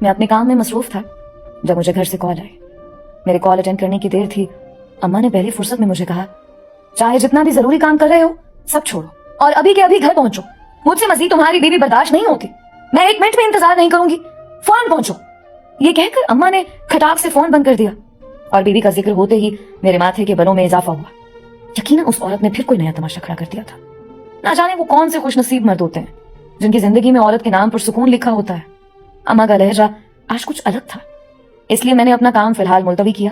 मैं अपने काम में मसरूफ था जब मुझे घर से कॉल आई। मेरे कॉल अटेंड करने की देर थी। अम्मा ने पहली फुर्सत में मुझे कहा, चाहे जितना भी जरूरी काम कर रहे हो सब छोड़ो और अभी के अभी घर पहुंचो। मुझसे मजीद तुम्हारी बीवी बर्दाश्त नहीं होती। मैं 1 मिनट भी इंतजार नहीं करूंगी, फौरन पहुंचो। ये कहकर अम्मा ने खटाक से फोन बंद कर दिया और बीवी का जिक्र होते ही मेरे माथे के बलों में इजाफा हुआ। यकीनन उस औरत ने फिर कोई नया तमाशा खड़ा कर दिया था। ना जाने वो कौन से खुशनसीब मर्द होते हैं जिनकी जिंदगी में औरत के नाम पर सुकून लिखा होता है। अम्मा का लहजा आज कुछ अलग था, इसलिए मैंने अपना काम फिलहाल मुलतवी किया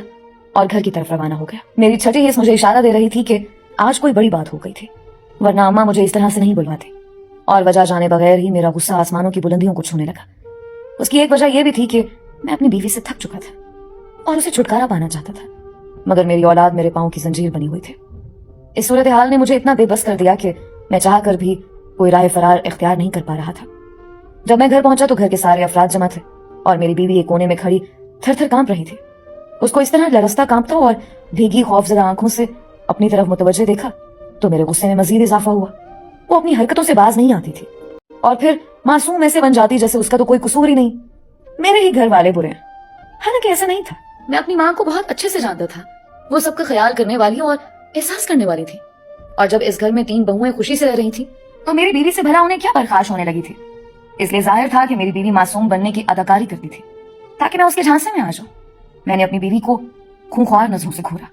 और घर की तरफ रवाना हो गया। मेरी छठी हिस्स मुझे इशारा दे रही थी कि आज कोई बड़ी बात हो गई थी, वरना अम्मा मुझे इस तरह से नहीं बुलवाती। और वजह जाने बगैर ही मेरा गुस्सा आसमानों की बुलंदियों को छूने लगा। उसकी एक वजह यह भी थी कि मैं अपनी बीवी से थक चुका था और उसे छुटकारा पाना चाहता था, मगर मेरी औलाद मेरे पांव की जंजीर बनी हुई थी। इस सूरत हाल ने मुझे इतना बेबस कर दिया कि मैं चाह कर भी कोई राह फरार इख्तियार नहीं कर पा रहा था। जब मैं घर पहुंचा तो घर के सारे अफराद जमा थे और मेरी बीवी एक कोने में खड़ी थर थर कांप रही थी। उसको इस तरह लरसता कांपता और भीगी खौफजदा आंखों से अपनी तरफ मुतवज्जे देखा तो मेरे गुस्से में मजीद इजाफा हुआ। वो अपनी हरकतों से बाज नहीं आती थी और फिर मासूम ऐसे बन जाती जैसे उसका तो कोई कसूर ही नहीं, मेरे ही घर वाले बुरे हैं। हालांकि ऐसा नहीं था। मैं अपनी माँ को बहुत अच्छे से जानता था। वो सबका ख्याल करने वाली और एहसास करने वाली थी। और जब इस घर में 3 बहुएं खुशी से रह रही थी तो मेरी बीवी से भला उन्हें क्या बर्खाश होने लगी थी। इसलिए जाहिर था कि मेरी बीवी मासूम बनने की अदाकारी करती थी ताकि मैं उसके झांसे में आ जाऊं। मैंने अपनी बीवी को खूंखार नजरों से घूरा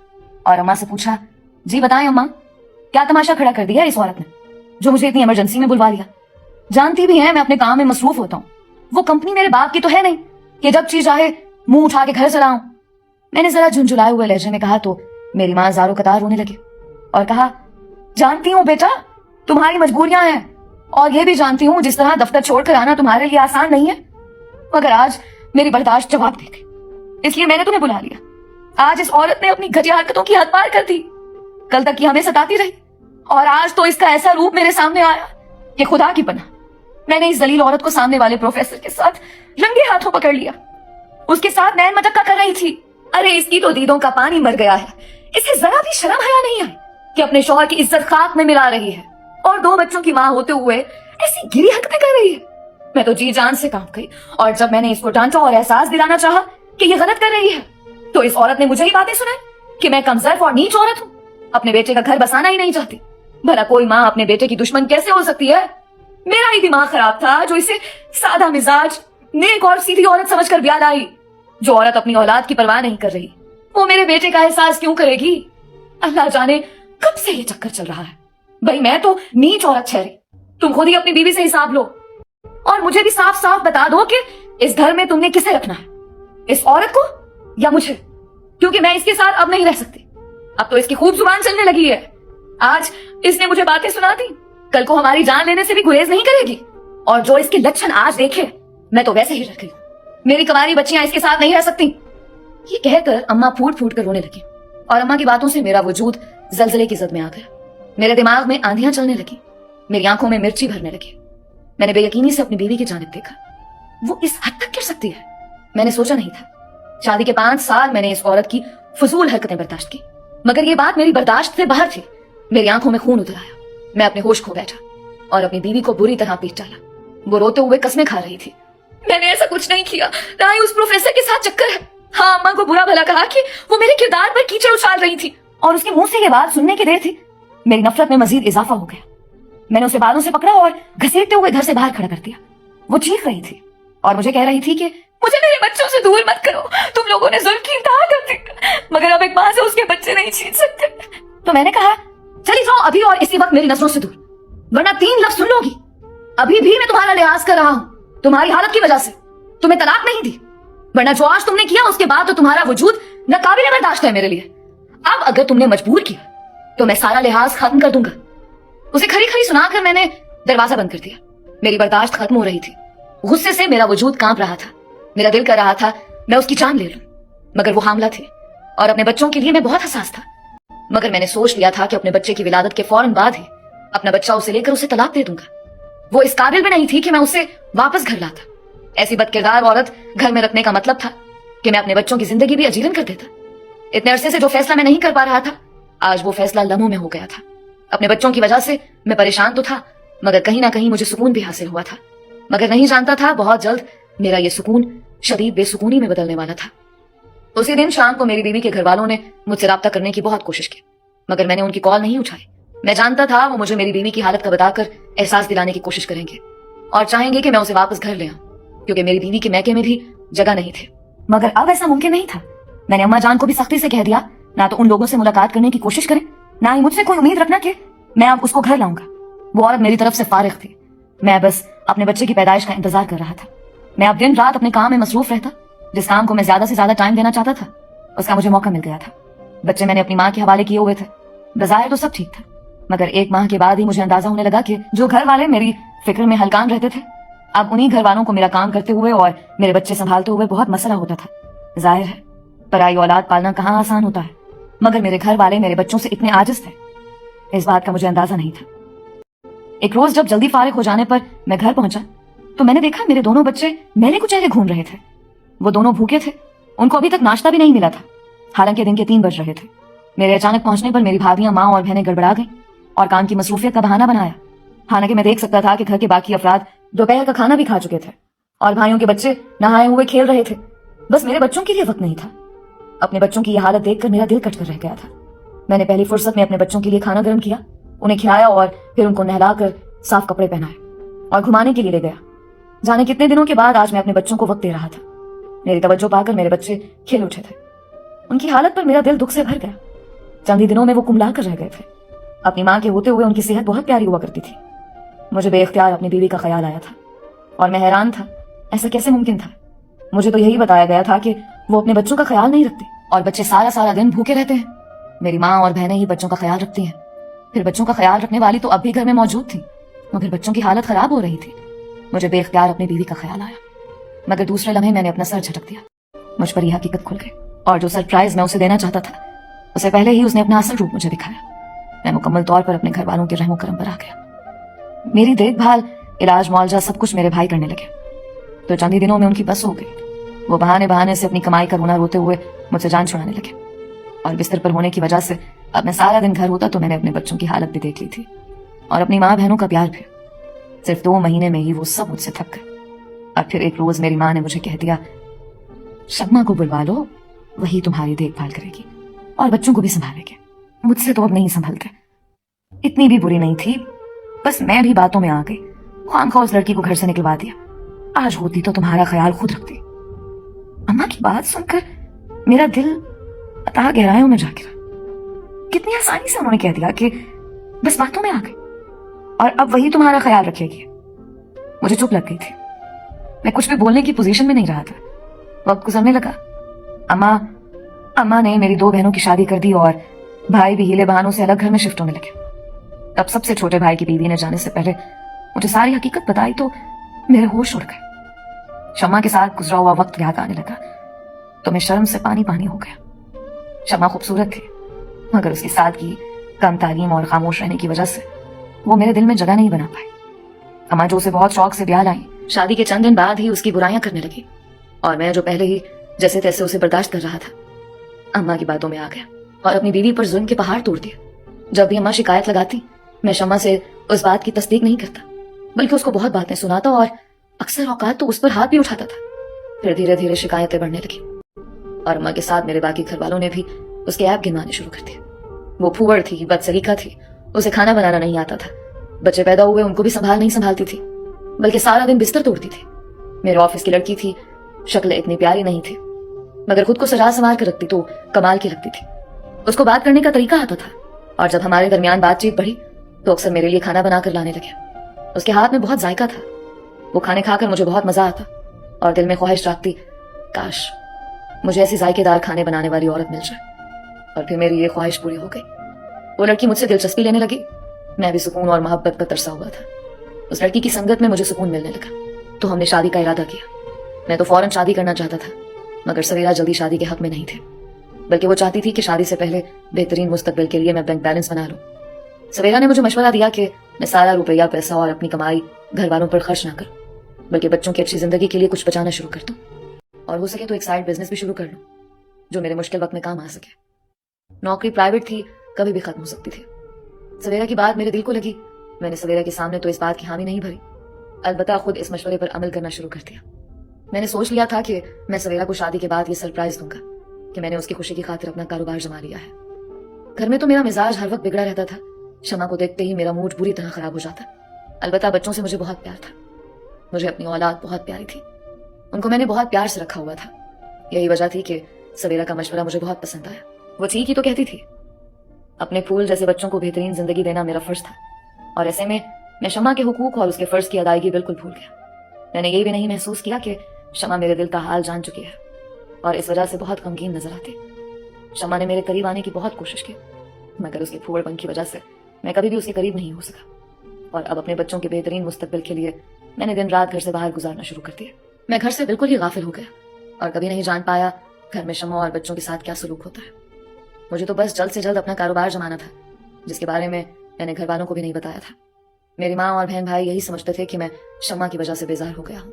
और अम्मा से पूछा, जी बताएं अम्मा, क्या तमाशा खड़ा कर दिया इस औरत ने जो मुझे इतनी इमरजेंसी में बुलवा लिया? जानती भी है मैं अपने काम में मसरूफ होता हूँ। वो कंपनी मेरे बाप की तो है नहीं कि जब चीज आए मुंह उठा के घर चलाऊं। मैंने जरा झुंझुलाए हुए लहजे में कहा तो मेरी माँ जारो कतार रोने लगी और कहा, जानती हूँ बेटा तुम्हारी मजबूरियां हैं और ये भी जानती हूँ जिस तरह दफ्तर छोड़कर आना तुम्हारे लिए आसान नहीं है, मगर आज मेरी बर्दाश्त जवाब दे गई, इसलिए मैंने तुम्हें बुला लिया। आज इस औरत ने अपनी घटिया हरकतों की हद पार कर दी। कल तक की हमें सताती रही और आज तो इसका ऐसा रूप मेरे सामने आया कि खुदा की पनाह। मैंने इस जलील औरत को सामने वाले प्रोफेसर के साथ रंगे हाथों पकड़ लिया। उसके साथ नैन मटक्का कर रही थी। अरे इसकी तो दीदों का पानी मर गया है। इसे जरा भी शर्म हया नहीं है कि अपने शौहर की इज्जत खाक में मिला रही है और 2 बच्चों की माँ होते हुए ऐसी गिरी हरकतें कर रही है। मैं तो जी जान से कांप गई और जब मैंने इसको डांटा और एहसास दिलाना चाहा कि ये गलत कर रही है तो इस औरत ने मुझे ही बातें सुनाई कि मैं कमजोर और नीच औरत हूँ, अपने बेटे का घर बसाना ही नहीं चाहती। भला कोई माँ अपने बेटे की दुश्मन कैसे हो सकती है? मेरा ही दिमाग खराब था जो इसे सादा मिजाज नेक और सीधी औरत समझकर ब्याह लाई। जो औरत अपनी औलाद की परवाह नहीं कर रही वो मेरे बेटे का एहसास क्यों करेगी? अल्लाह जाने कब से ये चक्कर चल रहा है। भाई मैं तो नीच औरत ठहरी। तुम खुद ही अपनी बीवी से हिसाब लो और मुझे भी साफ साफ बता दो कि इस घर में तुमने किसे रखना है, इस औरत को या मुझे? क्योंकि मैं इसके साथ अब नहीं रह सकती। अब तो इसकी खूब जुबान चलने लगी है। आज इसने मुझे बातें सुना दी, कल को हमारी जान लेने से भी गुरेज नहीं करेगी। और जो इसके लक्षण आज देखे मैं तो वैसे ही रह गई। मेरी कुंवारी बच्चियां इसके साथ नहीं रह सकती। ये कहकर अम्मा फूट फूट कर रोने लगी और अम्मा की बातों से मेरा वजूद जलजले की जद में आ गया। मेरे दिमाग में आंधियां चलने लगी, मेरी आंखों में मिर्ची भरने लगी। मैंने बेयकीनी से अपनी बीवी की जानिब देखा। वो इस हद तक गिर सकती है मैंने सोचा नहीं था। शादी के 5 साल मैंने इस औरत की फजूल हरकतें बर्दाश्त की, मगर ये बात मेरी बर्दाश्त से बाहर थी। मेरी आंखों में खून उतर आया। मैं अपने होश खो बैठा और अपनी बीवी को बुरी तरह पीट डाला। वो रोते हुए कस्में खा रही थी। मैंने ऐसा कुछ नहीं किया, ना ही उस प्रोफेसर के साथ चक्कर है। हाँ, अम्मा को बुरा भला कहा कि वो मेरे किरदार पर कीचड़ उछाल रही थी और उसके मुंह से ये बात सुनने की देर थी मेरी नफरत में मजीद इजाफा हो गया। मैंने उसे बालों से पकड़ा और घसीटते हुए घर से बाहर खड़ा कर दिया। वो चीख रही थी और मुझे कह रही थी कि मुझे मेरे बच्चों से दूर मत करो, तुम लोगों ने जुल्म की इंतहा कर दी, मगर अब एक माँ से उसके बच्चे नहीं छीन सकते। तो मैंने कहा, चली जाओ अभी और इसी वक्त मेरी नजरों से दूर, वरना 3 लफ्ज सुन लोगी। अभी भी मैं तुम्हारा लिहाज कर रहा हूँ तुम्हारी हालत की वजह से। तुम्हें तलाक नहीं दी, वरना जो आज तुमने किया उसके बाद तो तुम्हारा वजूद नाकाबिले बर्दाश्त है मेरे लिए। अब अगर तुमने मजबूर किया तो मैं सारा लिहाज खत्म कर दूंगा। उसे खरी खरी सुनाकर मैंने दरवाजा बंद कर दिया। मेरी बर्दाश्त खत्म हो रही थी। गुस्से से मेरा वजूद कांप रहा था। मेरा दिल कर रहा था मैं उसकी जान ले लूं, मगर वो हामला थी और अपने बच्चों के लिए मैं बहुत हसास था। मगर मैंने सोच लिया था कि अपने बच्चे की विलादत के फौरन बाद ही अपना बच्चा उसे लेकर उसे तलाक दे दूंगा। वो इस काबिल भी नहीं थी कि मैं उसे वापस घर लाता। ऐसी बदकिरदार औरत घर में रखने का मतलब था कि मैं अपने बच्चों की जिंदगी भी अजीरन कर देता। इतने अरसे से जो फैसला मैं नहीं कर पा रहा था, आज वो फैसला लम्हों में हो गया था। अपने बच्चों की वजह से मैं परेशान तो था, मगर कहीं ना कहीं मुझे सुकून भी हासिल हुआ था। मगर नहीं जानता था बहुत जल्द मेरा ये सुकून शदीद बेसुकूनी में बदलने वाला था। उसी दिन शाम को मेरी बीवी के घर वालों ने मुझसे राब्ता करने की बहुत कोशिश की, मगर मैंने उनकी कॉल नहीं उठाई। मैं जानता था वो मुझे मेरी बीवी की हालत का बताकर एहसास दिलाने की कोशिश करेंगे और चाहेंगे कि मैं उसे वापस घर ले आऊं, क्योंकि मेरी बीवी के मैके में भी जगह नहीं थी। मगर अब ऐसा मुमकिन नहीं था। मैंने अम्मा जान को भी सख्ती से कह दिया, ना तो उन लोगों से मुलाकात करने की कोशिश करें, ना ही मुझसे कोई उम्मीद रखना कि मैं अब उसको घर लाऊंगा। वो औरत मेरी तरफ से फारिग थी। मैं बस अपने बच्चे की पैदाइश का इंतजार कर रहा था। मैं अब दिन रात अपने काम में मसरूफ रहता। जिस काम को मैं ज्यादा से ज्यादा टाइम देना चाहता था, उसका मुझे मौका मिल गया था। बच्चे मैंने अपनी माँ के हवाले किए हुए थे। बज़ाहिर तो सब ठीक था, मगर 1 माह के बाद ही मुझे अंदाजा होने लगा कि जो घर वाले मेरी फिक्र में हलकान रहते थे, अब उन्हीं घर वालों को मेरा काम करते हुए और मेरे बच्चे संभालते हुए बहुत मसला होता था। जाहिर है, पराई औलाद पालना कहाँ आसान होता है, मगर मेरे घर वाले मेरे बच्चों से इतने आजिज थे, इस बात का मुझे अंदाजा नहीं था। एक रोज जब जल्दी फारिग हो जाने पर मैं घर पहुंचा तो मैंने देखा मेरे दोनों बच्चे मेले को चेहरे घूम रहे थे। वो दोनों भूखे थे, उनको अभी तक नाश्ता भी नहीं मिला था, हालांकि दिन के 3 बज रहे थे। मेरे अचानक पहुंचने पर मेरी भाभियां, माँ और बहनें गड़बड़ा गईं और काम की मसरूफियत का बहाना बनाया। हालांकि मैं देख सकता था कि घर के बाकी अफराद दोपहर का खाना भी खा चुके थे और भाइयों के बच्चे नहाए हुए खेल रहे थे। बस मेरे बच्चों के लिए वक्त नहीं था। अपने बच्चों की यह हालत देखकर मेरा दिल कट कर रह गया था। मैंने पहली फुर्सत में अपने बच्चों के लिए खाना गर्म किया, उन्हें खिलाया और फिर उनको नहलाकर साफ कपड़े पहनाए और घुमाने के लिए ले गया। जाने कितने दिनों के बाद आज मैं अपने बच्चों को वक्त दे रहा था। मेरी तवज्जो पाकर मेरे बच्चे खिल उठे थे। उनकी हालत पर मेरा दिल दुख से भर गया। चंद ही दिनों में वो कुंबला कर रह गए थे। अपनी माँ के होते हुए उनकी सेहत बहुत प्यारी हुआ करती थी। मुझे बेइख्तियार अपनी बीवी का ख्याल आया था और मैं हैरान था, ऐसा कैसे मुमकिन था। मुझे तो यही बताया गया था कि वो अपने बच्चों का ख्याल नहीं रखती और बच्चे सारा सारा दिन भूखे रहते हैं। मेरी माँ और बहनें ही बच्चों का ख्याल रखती हैं। फिर बच्चों का ख्याल रखने वाली तो अब भी घर में मौजूद थी, मगर बच्चों की हालत खराब हो रही थी। मुझे बेइख्तियार अपनी बीवी का ख्याल आया, मगर दूसरे लम्हे मैंने अपना सर झटक दिया। मुझ पर यह हकीकत खुल गई और जो सरप्राइज मैं उसे देना चाहता था, उसे पहले ही उसने अपना असल रूप मुझे दिखाया। मैं मुकम्मल तौर पर अपने घर वालों के रहमो करम पर आ गया। मेरी देखभाल, इलाज, मुआवजा सब कुछ मेरे भाई करने लगे। तो चंद ही दिनों में उनकी बस हो गई। वो बहाने बहाने से अपनी कमाई का रोना रोते हुए मुझसे जान छुड़ाने लगे और बिस्तर पर होने की वजह से अब मैं सारा दिन घर होता तो मैंने अपने बच्चों की हालत भी देख ली थी और अपनी माँ बहनों का प्यार भी। सिर्फ 2 महीने में ही वो सब मुझसे थक गए। और फिर एक रोज मेरी माँ ने मुझे कह दिया, शम्मा को बुलवा लो, वही तुम्हारी देखभाल करेगी और बच्चों को भी संभालेगी। मुझसे तो अब नहीं संभलते। इतनी भी बुरी नहीं थी, बस मैं भी बातों में आ गई। ख्वामखा उस लड़की को घर से निकलवा दिया। आज होती तो तुम्हारा ख्याल खुद रखती। अम्मा की बात सुनकर मेरा दिल अथाह गहराइयों में जा गिरा। कितनी आसानी से उन्होंने कह दिया कि बस बातों में आ गई और अब वही तुम्हारा ख्याल रखेगी। मुझे चुप लग गई थी। मैं कुछ भी बोलने की पोजीशन में नहीं रहा था। वक्त गुजरने लगा। अम्मा ने मेरी 2 बहनों की शादी कर दी और भाई भी हीले बहानों से अलग घर में शिफ्ट होने लगे। तब सबसे छोटे भाई की बीवी ने जाने से पहले मुझे सारी हकीकत बताई तो मेरे होश उड़ गए। शम्मा के साथ गुजरा हुआ वक्त याद आने लगा तो मैं शर्म से पानी पानी हो गया। शम्मा खूबसूरत थी, मगर उसकी सादगी, कम तालीम और खामोश रहने की वजह से वो मेरे दिल में जगह नहीं बना पाई। अम्मा जो उसे बहुत शौक से ब्याह लाई, शादी के चंद दिन बाद ही उसकी बुराइयां करने लगी और मैं जो पहले ही जैसे तैसे उसे बर्दाश्त कर रहा था, अम्मा की बातों में आ गया और अपनी बीवी पर जुल्म के पहाड़ तोड़ दिए। जब भी अम्मा शिकायत लगाती, मैं शम्मा से उस बात की तस्दीक नहीं करता, बल्कि उसको बहुत बातें सुनाता और अक्सर औकात तो उस पर हाथ भी उठाता था। फिर धीरे धीरे शिकायतें बढ़ने लगी और अम्मा के साथ मेरे बाकी घर वालों ने भी उसके ऐप गिनवाने शुरू कर दिए। वो फूहड़ थी, बदसलीका थी, उसे खाना बनाना नहीं आता था। बच्चे पैदा हुए, उनको भी नहीं संभालती थी, बल्कि सारा दिन बिस्तर तोड़ती थी। मेरे ऑफिस की लड़की थी, शक्ल इतनी प्यारी नहीं थी, मगर खुद को सजा संवार कर रखती तो कमाल की लगती थी। उसको बात करने का तरीका आता था और जब हमारे दरमियान बातचीत बढ़ी तो अक्सर मेरे लिए खाना बनाकर लाने लगे। उसके हाथ में बहुत जायका था। वो खाने खाकर मुझे बहुत मजा आता और दिल में ख्वाहिश जागती, काश मुझे ऐसी जायकेदार खाने बनाने वाली औरत मिल जाए। और फिर मेरी ये ख्वाहिश पूरी हो गई। वो लड़की मुझसे दिलचस्पी लेने लगी। मैं भी सुकून और मोहब्बत का तरसा हुआ था। उस लड़की की संगत में मुझे सुकून मिलने लगा तो हमने शादी का इरादा किया। मैं तो फौरन शादी करना चाहता था, मगर सवेरा जल्दी शादी के हक में नहीं थे, बल्कि वो चाहती थी कि शादी से पहले बेहतरीन मुस्तकबिल के लिए मैं बैंक बैलेंस बना लूं। सवेरा ने मुझे मशवरा दिया कि मैं सारा रुपया, पैसा और अपनी कमाई घर वालों पर खर्च ना करूं, बल्कि बच्चों की अच्छी जिंदगी के लिए कुछ बचाना शुरू कर दूं और हो सके तो एक साइड बिजनेस भी शुरू कर लूं जो मेरे मुश्किल वक्त में काम आ सके। नौकरी प्राइवेट थी, कभी भी खत्म हो सकती थी। सवेरा की बात मेरे दिल को लगी। मैंने सवेरा के सामने तो इस बात की हामी नहीं भरी, अलबत्ता खुद इस मशवरे पर अमल करना शुरू कर दिया। मैंने सोच लिया था कि मैं सवेरा को शादी के बाद ये सरप्राइज दूंगा कि मैंने उसकी खुशी की खातिर अपना कारोबार जमा लिया है। घर में तो मेरा मिजाज हर वक्त बिगड़ा रहता था। शमा को देखते ही मेरा मूड बुरी तरह खराब हो जाता। अलबत्ता बच्चों से मुझे बहुत प्यार था। मुझे अपनी औलाद बहुत प्यारी थी। उनको मैंने बहुत प्यार से रखा हुआ था। यही वजह थी कि सवेरा का मशवरा मुझे बहुत पसंद आया। वो ठीक ही तो कहती थी। अपने फूल जैसे बच्चों को बेहतरीन जिंदगी देना मेरा फर्ज था, और ऐसे में मैं शमा के हुकूक और उसके फर्ज की अदायगी बिल्कुल भूल गया। मैंने ये भी नहीं महसूस किया कि शमा मेरे दिल का हाल जान चुकी है और इस वजह से बहुत गमगीन नजर आती। शमा ने मेरे करीब आने की बहुत कोशिश की, मगर उसके फूलपन की वजह से मैं कभी भी उसके करीब नहीं हो सका। और अब अपने बच्चों के बेहतरीन मुस्तकबिल के लिए मैंने दिन रात घर से बाहर गुजारना शुरू कर दिया। मैं घर से बिल्कुल ही गाफिल हो गया और कभी नहीं जान पाया घर में शमा और बच्चों के साथ क्या सलूक होता है। मुझे तो बस जल्द से जल्द अपना कारोबार जमाना था, जिसके बारे में मैंने घर वालों को भी नहीं बताया था। मेरी माँ और बहन भाई यही समझते थे कि मैं शमा की वजह से बेजार हो गया हूँ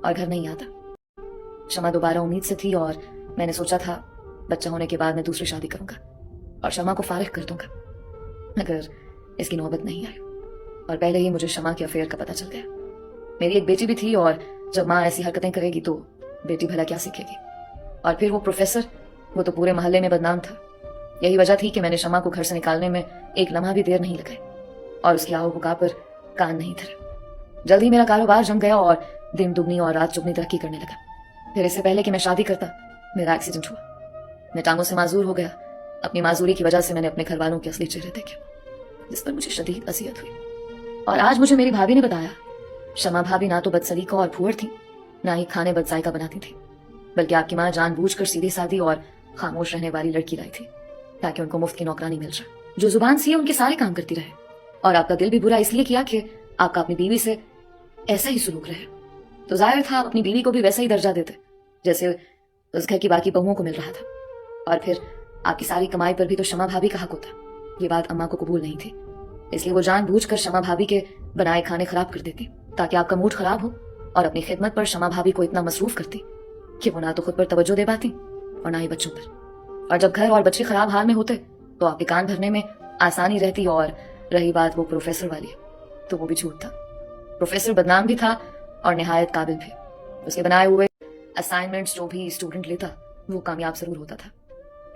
और घर नहीं आता। शमा दोबारा उम्मीद से थी और मैंने सोचा था बच्चा होने के बाद मैं दूसरी शादी करूंगा और शमा को फारिग कर दूंगा, मगर इसकी नौबत नहीं आई और पहले ही मुझे शमा के अफेयर का पता चल गया। मेरी एक बेटी भी थी और जब माँ ऐसी हरकतें करेगी तो बेटी भला क्या सीखेगी। और फिर वो प्रोफेसर, वो तो पूरे मोहल्ले में बदनाम था। यही वजह थी कि मैंने शमा को घर से निकालने में एक लम्हा भी देर नहीं लगाई और उसकी आओ बुका पर कान नहीं धरा। जल्दी मेरा कारोबार जम गया और दिन दुगनी और रात चुगनी तरक्की करने लगा। फिर इससे पहले कि मैं शादी करता मेरा एक्सीडेंट हुआ। मैं टांगों से माजूर हो गया। अपनी माजूरी की वजह से मैंने अपने घर वालों के असली चेहरे देखे, जिस पर मुझे शदीद असियत हुई। और आज मुझे मेरी भाभी ने बताया शमा भाभी ना तो बदसलीका और फूहड़ थी, ना ही खाने बदजायका बनाती थी, बल्कि आपकी माँ जानबूझकर सीधी सादी और खामोश रहने वाली लड़की लाई थी ताकि उनको मुफ्त की नौकरानी मिल जाए, जो जुबान से उनके सारे काम करती रहे। और आपका दिल भी बुरा इसलिए किया कि आपका अपनी बीवी से ऐसा ही सुलूक रहे, तो जाहिर था अपनी बीवी को भी वैसा ही दर्जा देते जैसे उस घर की बाकी बहुओं को मिल रहा था। और फिर आपकी सारी कमाई पर भी तो शमा भाभी का हक होता। ये बात अम्मा को कबूल नहीं थी, इसलिए वो जानबूझकर शमा भाभी के बनाए खाने खराब कर देती ताकि आपका मूड खराब हो, और अपनी खिदमत पर शमा भाभी को इतना मसरूफ करती कि वो ना तो खुद पर तवज्जो दे पाती और ना ही बच्चों पर। और जब घर और बच्चे खराब हाल में होते तो आपके कान भरने में आसानी रहती। और रही बात वो प्रोफेसर वाली, तो वो भी झूठ था। प्रोफेसर बदनाम भी था और निहायत काबिल भी। उसके बनाए हुए असाइनमेंट्स जो भी स्टूडेंट लेता वो कामयाब जरूर होता था।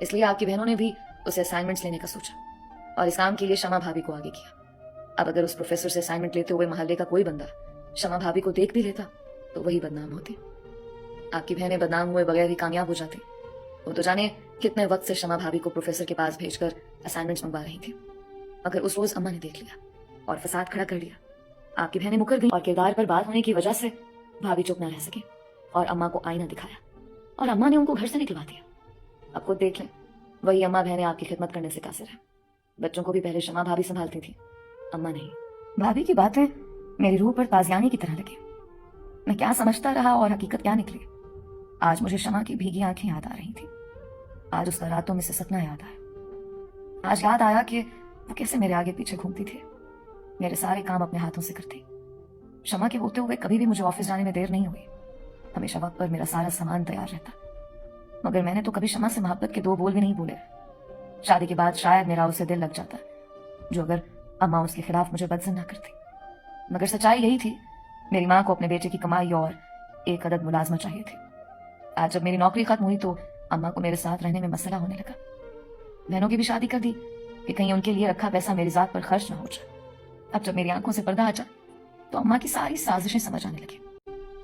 इसलिए आपकी बहनों ने भी उसे असाइनमेंट्स लेने का सोचा और इस काम के लिए शमा भाभी को आगे किया। अब अगर उस प्रोफेसर से असाइनमेंट लेते हुए मोहल्ले का कोई बंदा शमा भाभी को देख भी लेता तो वही बदनाम होती। आपकी बहनें बदनाम हुए बगैर ही कामयाब हो जाती। वो तो जाने कितने वक्त से शमा भाभी को प्रोफेसर के पास भेजकर असाइनमेंट्स मंगवा रही थी, मगर उस रोज अम्मा ने देख लिया और फसाद खड़ा कर लिया। आपकी बहनें मुकर गई और किरदार पर बात होने की वजह से भाभी चुप न रह सके और अम्मा को आईना दिखाया और अम्मा ने उनको घर से निकलवा दिया। अब खुद देख लें, वही अम्मा बहनें आपकी खिदमत करने से कासिर है। बच्चों को भी पहले शमा भाभी संभालती थी, अम्मा नहीं। भाभी की बातें मेरी रूह पर ताजियानी की तरह लगी। मैं क्या समझता रहा और हकीकत क्या निकली। आज मुझे शमा की भीगी आंखें याद आ रही थी। आज उसका रातों में से सपना याद आया। आज याद आया कि वो कैसे मेरे आगे पीछे घूमती थी, मेरे सारे काम अपने हाथों से करती। शमा के होते हुए कभी भी मुझे ऑफिस जाने में देर नहीं हुई। हमेशा वक्त पर मेरा सारा सामान तैयार रहता, मगर मैंने तो कभी शमा से मोहब्बत के दो बोल भी नहीं बोले। शादी के बाद शायद मेरा उसे दिल लग जाता, जो अगर अम्मा उसके खिलाफ मुझे बदजन ना करती। मगर सच्चाई यही थी, मेरी माँ को अपने बेटे की कमाई और एक अदद मुलाजमा चाहिए थी। आज जब मेरी नौकरी खत्म हुई तो अम्मा को मेरे साथ रहने में मसला होने लगा। बहनों की भी शादी कर दी कि कहीं उनके लिए रखा पैसा मेरी जात पर खर्च ना हो जाए। अब जब मेरी आंखों से पर्दा हटा तो अम्मा की सारी साजिशें समझ आने लगी।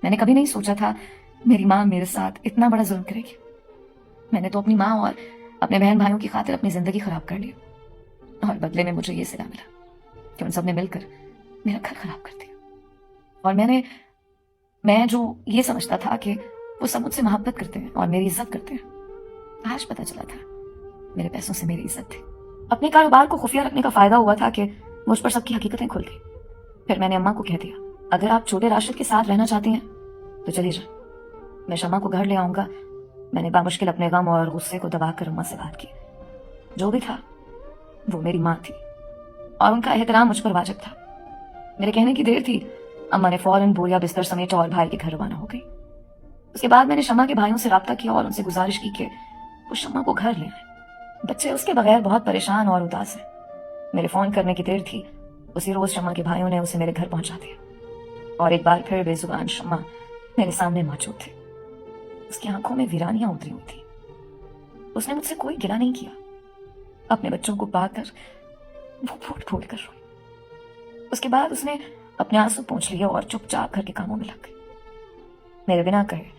मैंने कभी नहीं सोचा था मेरी माँ मेरे साथ इतना बड़ा जुल्म करेगी। मैंने तो अपनी माँ और अपने बहन भाइयों की खातिर अपनी जिंदगी खराब कर ली और बदले में मुझे ये सिला मिला कि उन सब ने मिलकर मेरा घर खराब कर दिया। और मैं जो ये समझता था कि वो सब मुझसे मोहब्बत करते हैं और मेरी इज्जत करते हैं, आज पता चला था मेरे पैसों से मेरी इज्जत थी। अपने कारोबार को खुफिया रखने का फायदा हुआ था कि मुझ पर सबकी हकीकतें खुल गई। फिर मैंने अम्मा को कह दिया, अगर आप छोटे राशिद के साथ रहना चाहती हैं तो चली जाए, मैं शमा को घर ले आऊंगा। मैंने बामुश्किल अपने गम और गुस्से को दबाकर अम्मा से बात की। जो भी था वो मेरी माँ थी और उनका एहतराम मुझ पर वाजिब था। मेरे कहने की देर थी, अम्मा ने फौरन बोरिया बिस्तर समेटा और भाई के घर रवाना हो गई। उसके बाद मैंने शमा के भाइयों से राब्ता किया और उनसे गुजारिश की कि वो शमा को घर ले आए। बच्चे उसके बगैर बहुत परेशान और उदास हैं। मेरे फोन करने की देर थी, उसी रोज शमा के भाइयों ने उसे मेरे घर पहुंचा दिया और एक बार फिर बेजुबान शमा मेरे सामने मौजूद थे। اس کی آنکھوں میں ویرانیاں اتری ہوئی تھی. اس نے مجھ سے کوئی گلہ نہیں کیا. اپنے بچوں کو پا کر وہ پھوٹ پھوٹ کر روئی. اس کے بعد اس نے اپنے آنسو پونچھ لیے اور چپ چاپ گھر کے کاموں میں لگ گئی. میرے بنا کہے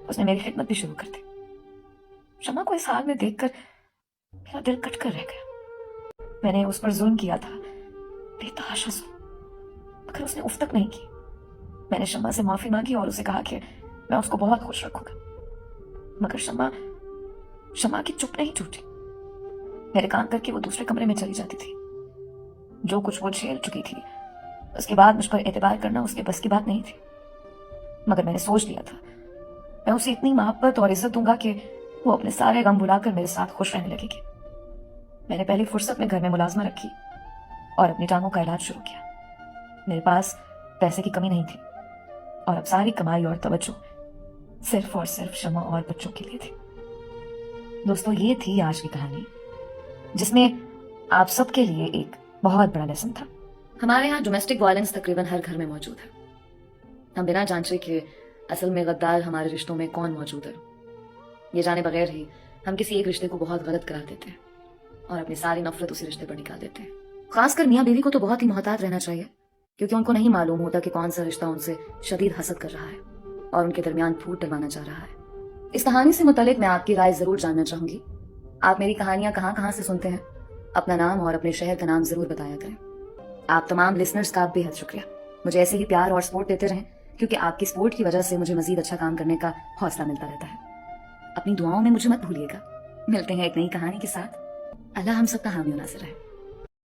اس نے میری خدمت بھی شروع کر دی. شمع کو اس حال میں دیکھ کر میرا دل کٹ کر رہ گیا. میں نے اس پر ظلم کیا تھا, بے تحاشا ظلم, مگر اس نے اف تک نہیں کی. میں نے شمع سے معافی مانگی اور اسے کہا کہ میں اس کو بہت خوش رکھوں گا. مگر شمع کی چپ نہیں ٹوٹی. میرے کام کر کے وہ دوسرے کمرے میں چلی جاتی تھی. جو کچھ وہ جھیل چکی تھی اس کے بعد مجھ پر اعتبار کرنا اس کے بس کی بات نہیں تھی. مگر میں نے سوچ لیا تھا میں اسے اتنی محبت اور عزت دوں گا کہ وہ اپنے سارے غم بھلا کر میرے ساتھ خوش رہنے لگے گی. میں نے پہلی فرصت میں گھر میں ملازمہ رکھی اور اپنی ٹانگوں کا علاج شروع کیا. میرے پاس پیسے کی کمی نہیں تھی اور اب ساری کمائی اور توجہ صرف اور صرف شمع اور بچوں کے لیے تھی. دوستو, یہ تھی آج کی کہانی جس میں آپ سب کے لیے ایک بہت بڑا لیسن تھا. ہمارے ہاں ڈومیسٹک وائلنس تقریباً ہر گھر میں موجود ہے. ہم بنا جانچے کہ اصل میں غدار ہمارے رشتوں میں کون موجود ہے, یہ جانے بغیر ہی ہم کسی ایک رشتے کو بہت غلط قرار دیتے ہیں اور اپنی ساری نفرت اسی رشتے پر نکال دیتے ہیں. خاص کر میاں بیوی کو تو بہت ہی محتاط رہنا چاہیے, کیونکہ ان کو نہیں معلوم ہوتا کہ کون سا رشتہ ان سے شدید حسد کر رہا ہے اور ان کے درمیان پھوٹ ڈلوانا چاہ رہا ہے. اس کہانی سے متعلق میں آپ کی رائے ضرور جاننا چاہوں گی. آپ میری کہانیاں کہاں کہاں سے سنتے ہیں؟ اپنا نام اور اپنے شہر کا نام ضرور بتایا کریں. آپ تمام لسنرز کا بے حد شکریہ. مجھے ایسے ہی پیار اور سپورٹ دیتے رہیں, کیونکہ آپ کی سپورٹ کی وجہ سے مجھے مزید اچھا کام کرنے کا حوصلہ ملتا رہتا ہے. اپنی دعاؤں میں مجھے مت بھولیے گا. ملتے ہیں ایک نئی کہانی کے ساتھ. اللہ ہم سب کا حامی و ناصر رہے.